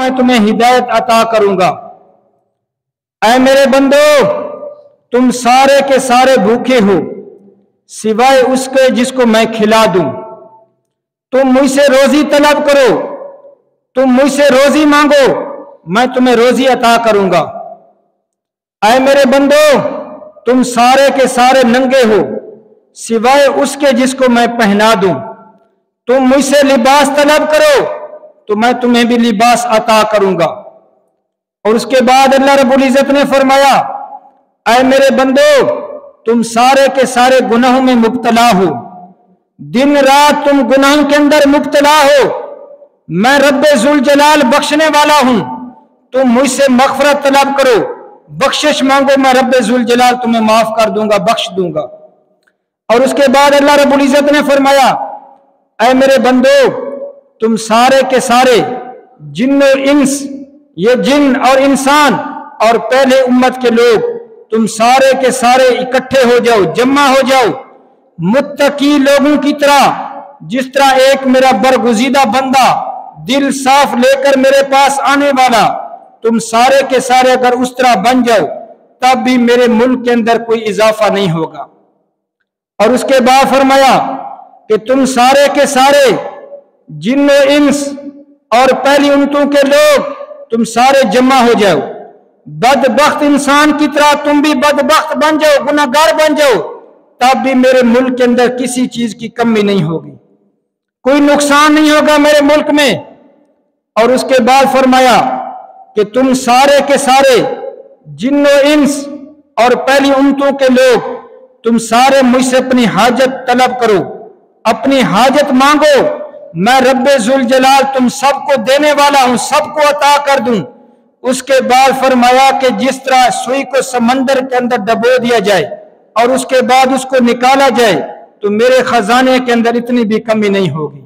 मैं तुम्हें हिदायत अता करूंगा। ऐ मेरे बंदो, तुम सारे के सारे भूखे हो सिवाय उसके जिसको मैं खिला दूं। तुम मुझसे रोजी तलब करो, तुम मुझसे रोजी मांगो, मैं तुम्हें रोजी अता करूंगा। ऐ मेरे बंदो, तुम सारे के सारे नंगे हो सिवाय उसके जिसको मैं पहना दूं। तुम मुझसे लिबास तलब करो तो मैं तुम्हें भी लिबास अता करूंगा। और उसके बाद अल्लाह रब्बुल इज्जत ने फरमाया, ऐ मेरे बंदो, तुम सारे के सारे गुनाहों में मुब्तला हो, दिन रात तुम गुनाहों के अंदर मुब्तला हो। मैं रब्बे जुल जलाल बख्शने वाला हूं, तुम मुझसे मगफरत तलब करो, बख्शिश मांगो, मैं रब्बे जुल जलाल तुम्हें माफ कर दूंगा, बख्श दूंगा। और उसके बाद अल्लाह रब्बुल इज्जत ने फरमाया, ऐ मेरे बंदो, तुम सारे के सारे जिन और इंस, ये जिन और इंसान और पहले उम्मत के लोग, तुम सारे के सारे इकट्ठे हो जाओ, जमा हो जाओ, मुत्तकी लोगों की तरह। जिस तरह एक मेरा बरगुजीदा बंदा दिल साफ लेकर मेरे पास आने वाला, तुम सारे के सारे अगर उस तरह बन जाओ तब भी मेरे मुल्क के अंदर कोई इजाफा नहीं होगा। और उसके बाद फरमाया कि तुम सारे के सारे जिन और इंस और पहली उम्मतों के लोग, तुम सारे जमा हो जाओ, बदबख्त इंसान की तरह तुम भी बदबख्त बन जाओ, गुनाहगार बन जाओ, तब भी मेरे मुल्क के अंदर किसी चीज की कमी नहीं होगी, कोई नुकसान नहीं होगा मेरे मुल्क में। और उसके बाद फरमाया कि तुम सारे के सारे जिन और इंस और पहली उम्मतों के लोग, तुम सारे मुझसे अपनी हाजत तलब करो, अपनी हाजत मांगो, मैं रब्बे जुल जलाल तुम सबको देने वाला हूं, सबको अता कर दूं। उसके बाद फरमाया कि जिस तरह सुई को समंदर के अंदर डबो दिया जाए और उसके बाद उसको निकाला जाए तो मेरे खजाने के अंदर इतनी भी कमी नहीं होगी।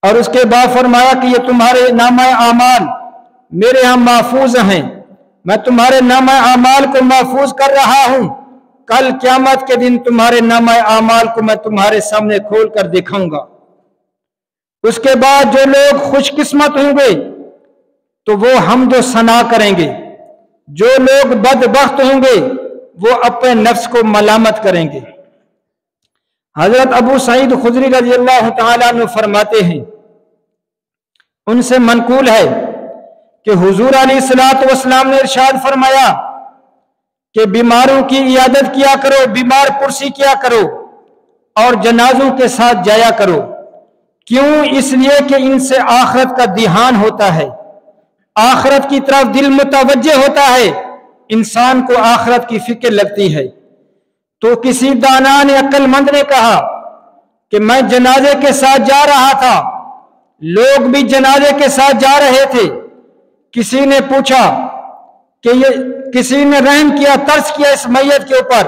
और उसके बाद फरमाया कि ये तुम्हारे नामा आमाल मेरे यहां महफूज हैं, मैं तुम्हारे नामा आमाल को महफूज कर रहा हूं। कल क़यामत के दिन तुम्हारे नामा आमाल को मैं तुम्हारे सामने खोल कर दिखाऊंगा। उसके बाद जो लोग खुशकिस्मत होंगे तो वो हमद व सना करेंगे, जो लोग बदबख्त होंगे वो अपने नफ्स को मलामत करेंगे। हजरत अबू सईद खुदरी रज़ी अल्लाह तआला अन्हु फरमाते हैं, उनसे मनकूल है कि हुजूर अलैहिस्सलातु वस्सलाम ने इरशाद फरमाया कि बीमारों की इयादत किया करो, बीमार पुरसी किया करो और जनाजों के साथ जाया करो। क्यों? इसलिए कि इनसे आखिरत का ध्यान होता है, आखिरत की तरफ दिल मुतवज्जे होता है, इंसान को आखिरत की फिक्र लगती है। तो किसी दाना ने, अक्लमंद ने कहा कि मैं जनाजे के साथ जा रहा था, लोग भी जनाजे के साथ जा रहे थे। किसी ने पूछा कि ये, किसी ने रहम किया, तरस किया इस मैयत के ऊपर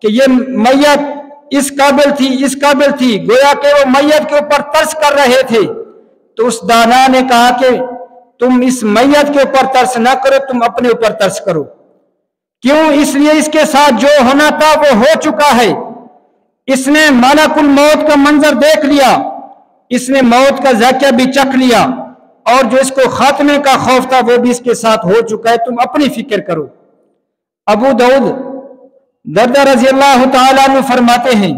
कि ये मैयत इस काबिल थी, इस काबिल थी, गोया कि वो मैयत के ऊपर तरस कर रहे थे। तो उस दाना ने कहा कि तुम इस मैयत के ऊपर तरस ना करो, तुम अपने ऊपर तरस करो। क्यों? इसलिए इसके साथ जो होना था वो हो चुका है। इसने मालाकुल मौत का मंजर देख लिया, इसने मौत का ज़ायक़ा भी चख लिया और जो इसको खात्मे का खौफ था वो भी इसके साथ हो चुका है, तुम अपनी फिक्र करो। अबू दाऊद दरदा रज़ी अल्लाह तआला अन्हु फरमाते हैं,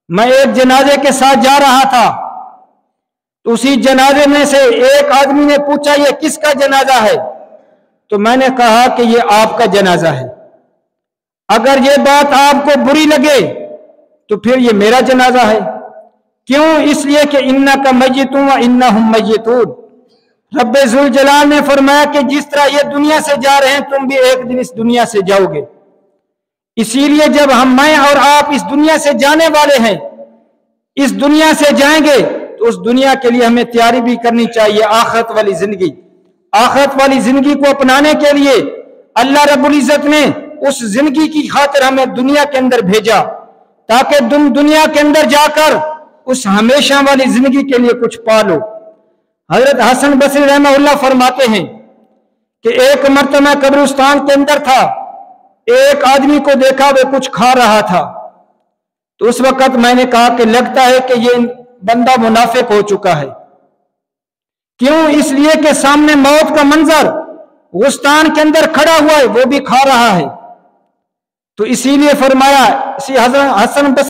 मैं एक जनाजे के साथ जा रहा था तो उसी जनाजे में से एक आदमी ने पूछा ये किसका जनाजा है? तो मैंने कहा कि ये आपका जनाजा है। अगर ये बात आपको बुरी लगे तो फिर ये मेरा जनाजा है। क्यों? इसलिए कि इन्ना का मय्यतुन व इन्नहुम मय्यतून। रब्बे जुल जलाल ने फरमाया कि जिस तरह ये दुनिया से जा रहे हैं तुम भी एक दिन इस दुनिया से जाओगे। इसीलिए जब मैं और आप इस दुनिया से जाने वाले हैं, इस दुनिया से जाएंगे तो उस दुनिया के लिए हमें तैयारी भी करनी चाहिए, आखिरत वाली जिंदगी। आखिरत वाली जिंदगी को अपनाने के लिए अल्लाह रब्बुल इज्जत ने उस जिंदगी की खातिर हमें दुनिया के अंदर भेजा ताकि तुम दुनिया के अंदर जाकर उस हमेशा वाली जिंदगी के लिए कुछ पालो। हजरत हसन बसरी रहमहुल्लाह फरमाते हैं कि एक मर्तबा कब्रिस्तान के अंदर था, एक आदमी को देखा वो कुछ खा रहा था। तो उस वक्त मैंने कहा कि लगता है कि ये बंदा मुनाफिक हो चुका है। क्यों? इसलिए कि सामने मौत का मंजर गुस्तान के अंदर खड़ा हुआ है, वो भी खा रहा है। तो इसीलिए फरमाया, इसी हसन